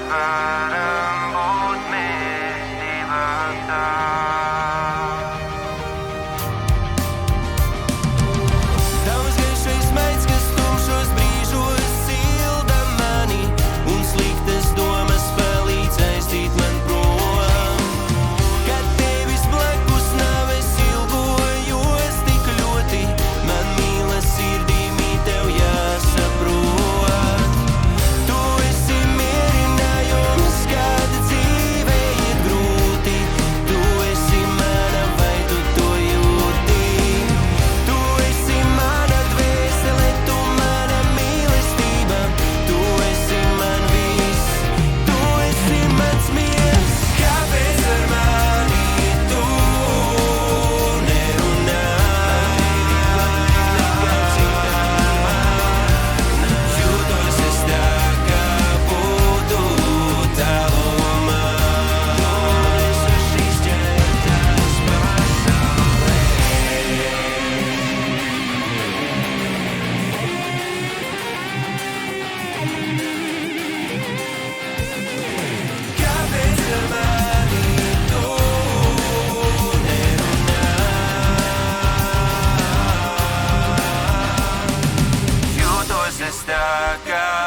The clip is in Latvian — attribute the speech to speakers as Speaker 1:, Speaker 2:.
Speaker 1: varam būt mīlestībā tā. Tavs gaišais maids, kas tumšos brīžos silda mani, un sliktas domas palīdz aizdīt man prom. Kad tevis blakus nav, es ilgojos tik ļoti, man mīla sirdī mīt tev jāsaprot. Tu esi mierinājums, kad dzīve ir grūti, tu esi mana, vai tu to jūti? Tu esi mana dvēsele, tu mana mīlestība, tu esi man viss, tu esi mans miers. Kāpēc ar mani tu nerunāji? Jūtos es tā, kā būtu tālumā. Esmu šīs ķertas pasaulē. Kāpēc ar mani tu nerunāji? Jūtos es tā, kā